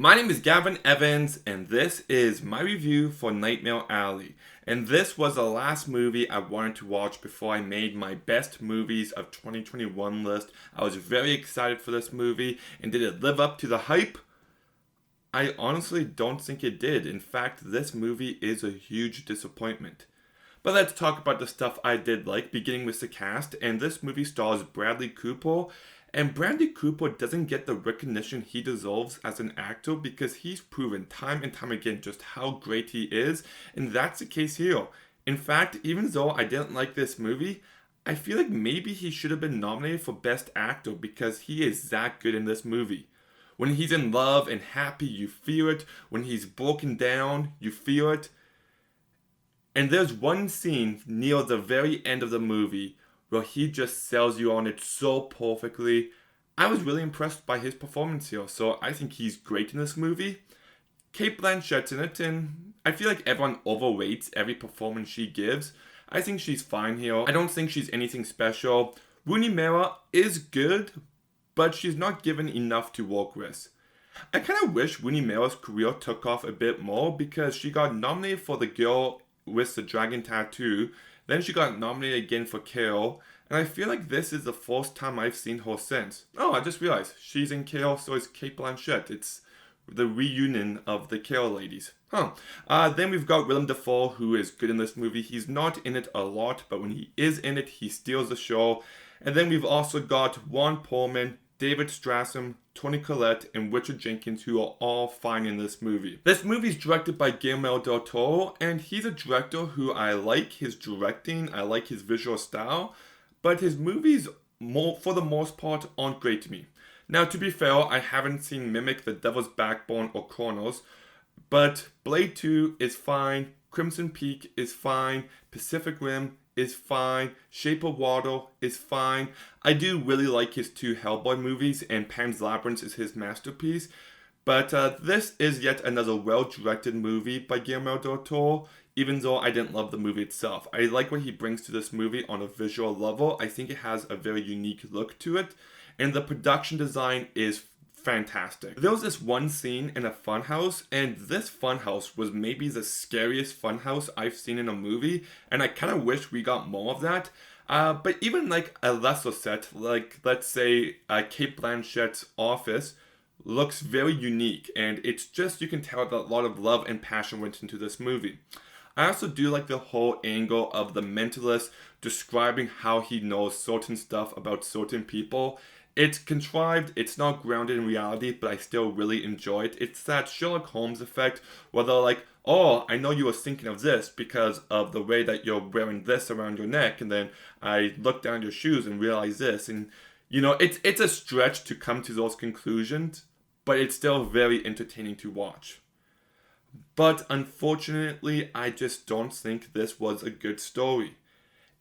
My name is Gavin Evans, and this is my review for Nightmare Alley. And this was the last movie I wanted to watch before I made my best movies of 2021 list. I was very excited for this movie, and did it live up to the hype? I honestly don't think it did. In fact, this movie is a huge disappointment. But let's talk about the stuff I did like, beginning with the cast. And this movie stars Bradley Cooper. And Bradley Cooper doesn't get the recognition he deserves as an actor because he's proven time and time again just how great he is. And that's the case here. In fact, even though I didn't like this movie, I feel like maybe he should have been nominated for Best Actor because he is that good in this movie. When he's in love and happy, you feel it. When he's broken down, you feel it. And there's one scene near the very end of the movie where he just sells you on it so perfectly. I was really impressed by his performance here, so I think he's great in this movie. Kate Blanchett's in it, and I feel like everyone overrates every performance she gives. I think she's fine here. I don't think she's anything special. Rooney Mara is good, but she's not given enough to work with. I kind of wish Rooney Mara's career took off a bit more because she got nominated for The Girl with the Dragon Tattoo. Then she got nominated again for Kale, and I feel like this is the first time I've seen her since. Oh, I just realized she's in Kale, so is Kate Blanchett. It's the reunion of the Kale ladies. Then we've got Willem Dafoe, who is good in this movie. He's not in it a lot, but when he is in it, he steals the show. And then we've also got Ron Perlman, David Strassem, Toni Collette, and Richard Jenkins, who are all fine in this movie. This movie is directed by Guillermo del Toro, and he's a director who I like his directing, I like his visual style, but his movies, for the most part, aren't great to me. Now, to be fair, I haven't seen Mimic, The Devil's Backbone, or Chronos, but Blade 2 is fine, Crimson Peak is fine, Pacific Rim is fine, Shape of Water is fine. I do really like his two Hellboy movies, and Pan's Labyrinth is his masterpiece. But this is yet another well-directed movie by Guillermo del Toro, even though I didn't love the movie itself. I like what he brings to this movie on a visual level. I think it has a very unique look to it, and the production design is fantastic. There was this one scene in a funhouse, and this funhouse was maybe the scariest funhouse I've seen in a movie, and I kind of wish we got more of that. But even like a lesser set, like let's say Kate Blanchett's office, looks very unique, and it's just, you can tell that a lot of love and passion went into this movie. I also do like the whole angle of the mentalist describing how he knows certain stuff about certain people. It's contrived, it's not grounded in reality, but I still really enjoy it. It's that Sherlock Holmes effect where they're like, oh, I know you were thinking of this because of the way that you're wearing this around your neck, and then I look down your shoes and realize this. And, you know, it's a stretch to come to those conclusions, but it's still very entertaining to watch. But unfortunately, I just don't think this was a good story.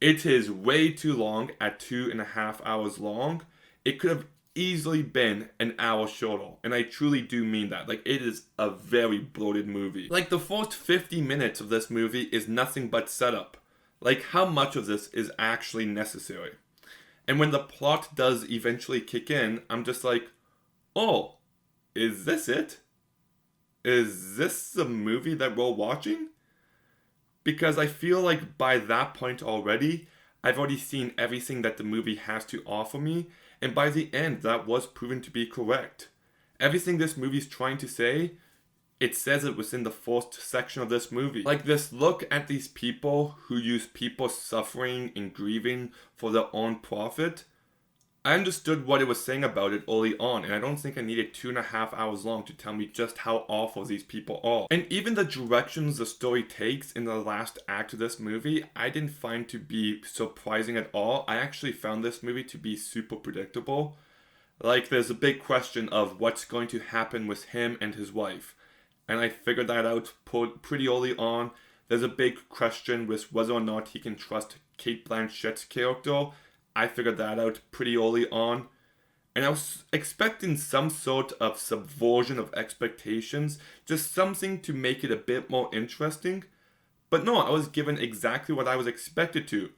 It is way too long at 2.5 hours long. It could have easily been an hour shorter, and I truly do mean that. Like, it is a very bloated movie. Like, the first 50 minutes of this movie is nothing but setup. Like, how much of this is actually necessary? And when the plot does eventually kick in, I'm just like, oh, is this it? Is this the movie that we're watching? Because I feel like by that point already, I've already seen everything that the movie has to offer me, and by the end, that was proven to be correct. Everything this movie's trying to say, it says it within the first section of this movie. Like, this look at these people who use people suffering and grieving for their own profit. I understood what it was saying about it early on, and I don't think I needed 2.5 hours long to tell me just how awful these people are. And even the directions the story takes in the last act of this movie, I didn't find to be surprising at all. I actually found this movie to be super predictable. Like, there's a big question of what's going to happen with him and his wife. And I figured that out pretty early on. There's a big question with whether or not he can trust Kate Blanchett's character. I figured that out pretty early on. And I was expecting some sort of subversion of expectations, just something to make it a bit more interesting. But no, I was given exactly what I was expected to.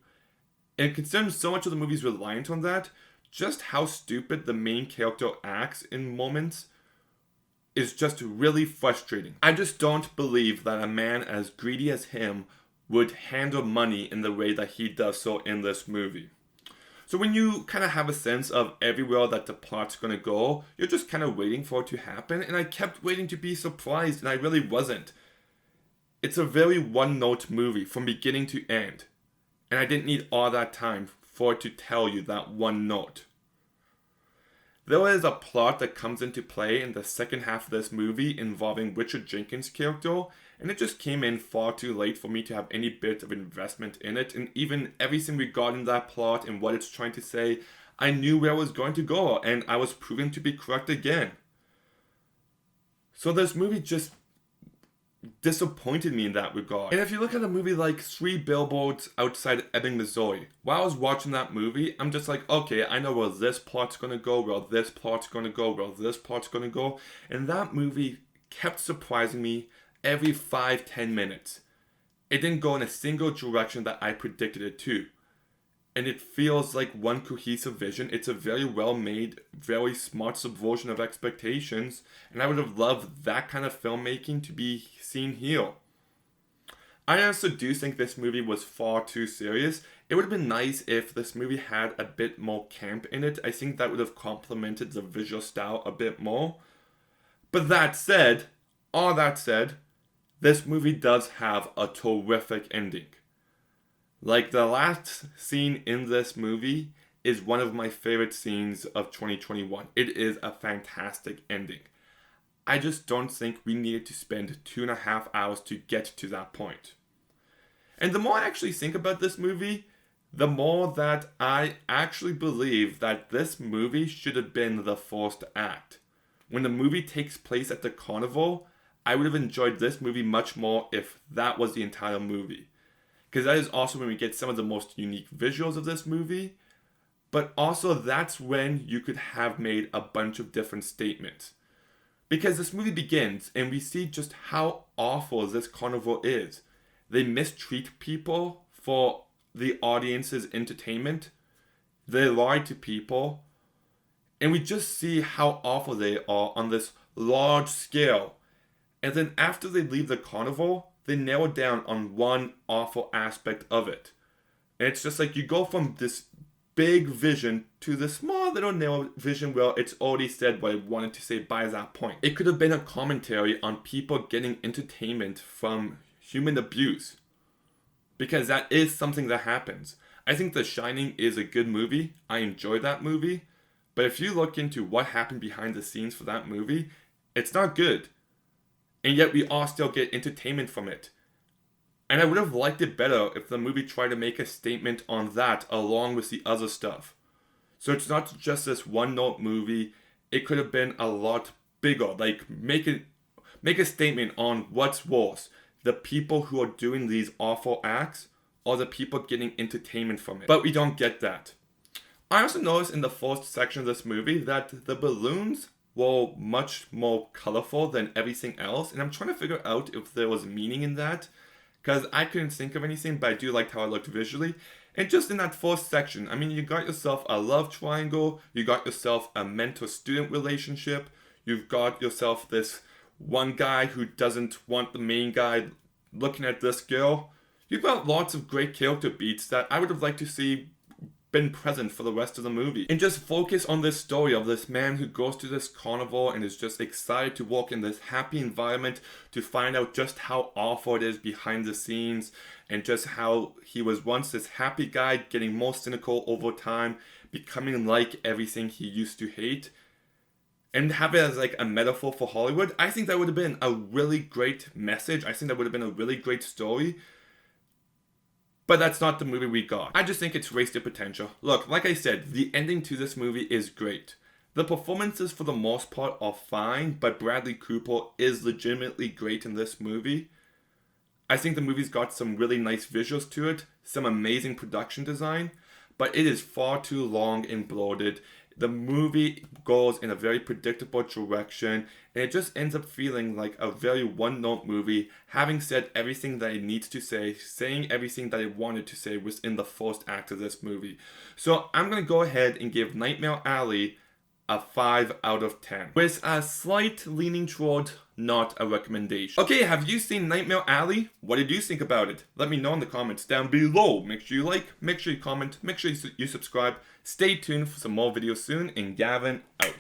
And considering so much of the movie is reliant on that, just how stupid the main character acts in moments is just really frustrating. I just don't believe that a man as greedy as him would handle money in the way that he does so in this movie. So when you kind of have a sense of everywhere that the plot's going to go, you're just kind of waiting for it to happen, and I kept waiting to be surprised, and I really wasn't. It's a very one-note movie from beginning to end, and I didn't need all that time for it to tell you that one note. There is a plot that comes into play in the second half of this movie involving Richard Jenkins' character, and it just came in far too late for me to have any bit of investment in it, and even everything regarding that plot and what it's trying to say, I knew where it was going to go, and I was proven to be correct again. So this movie just disappointed me in that regard. And if you look at a movie like 3 Billboards Outside Ebbing, Missouri, while I was watching that movie, I'm just like, okay, I know where this plot's gonna go, where this plot's gonna go, where this plot's gonna go. And that movie kept surprising me every 5-10 minutes. It didn't go in a single direction that I predicted it to. And it feels like one cohesive vision. It's a very well made, very smart subversion of expectations, and I would have loved that kind of filmmaking to be seen here. I also do think this movie was far too serious. It would have been nice if this movie had a bit more camp in it. I think that would have complemented the visual style a bit more. But that said, all that said, this movie does have a terrific ending. Like, the last scene in this movie is one of my favorite scenes of 2021. It is a fantastic ending. I just don't think we needed to spend 2.5 hours to get to that point. And the more I actually think about this movie, the more that I actually believe that this movie should have been the first act. When the movie takes place at the carnival, I would have enjoyed this movie much more if that was the entire movie. Because that is also when we get some of the most unique visuals of this movie. But also that's when you could have made a bunch of different statements. Because this movie begins and we see just how awful this carnival is. They mistreat people for the audience's entertainment. They lie to people. And we just see how awful they are on this large scale. And then after they leave the carnival, they narrow down on one awful aspect of it. And it's just like you go from this big vision to this small little narrow vision where it's already said what it wanted to say by that point. It could have been a commentary on people getting entertainment from human abuse. Because that is something that happens. I think The Shining is a good movie. I enjoyed that movie. But if you look into what happened behind the scenes for that movie, it's not good. And yet we all still get entertainment from it. And I would have liked it better if the movie tried to make a statement on that along with the other stuff. So it's not just this one-note movie. It could have been a lot bigger. Like, make a statement on what's worse. The people who are doing these awful acts or the people getting entertainment from it. But we don't get that. I also noticed in the first section of this movie that the balloons were much more colorful than everything else, and I'm trying to figure out if there was meaning in that, because I couldn't think of anything, but I do like how it looked visually. And just in that first section, I mean, you got yourself a love triangle, you got yourself a mentor-student relationship, you've got yourself this one guy who doesn't want the main guy looking at this girl. You've got lots of great character beats that I would have liked to see been present for the rest of the movie. And just focus on this story of this man who goes to this carnival and is just excited to walk in this happy environment to find out just how awful it is behind the scenes and just how he was once this happy guy getting more cynical over time, becoming like everything he used to hate. And have it as like a metaphor for Hollywood. I think that would have been a really great message. I think that would have been a really great story. But that's not the movie we got. I just think it's wasted potential. Look, like I said, the ending to this movie is great. The performances for the most part are fine, but Bradley Cooper is legitimately great in this movie. I think the movie's got some really nice visuals to it, some amazing production design, but it is far too long and bloated. The movie goes in a very predictable direction, and it just ends up feeling like a very one-note movie, having said everything that it needs to say, saying everything that it wanted to say within the first act of this movie. So I'm going to go ahead and give Nightmare Alley a 5 out of 10, with a slight leaning toward not a recommendation. Okay, have you seen Nightmare Alley? What did you think about it? Let me know in the comments down below. Make sure you like, make sure you comment, make sure you subscribe. Stay tuned for some more videos soon, and Gavin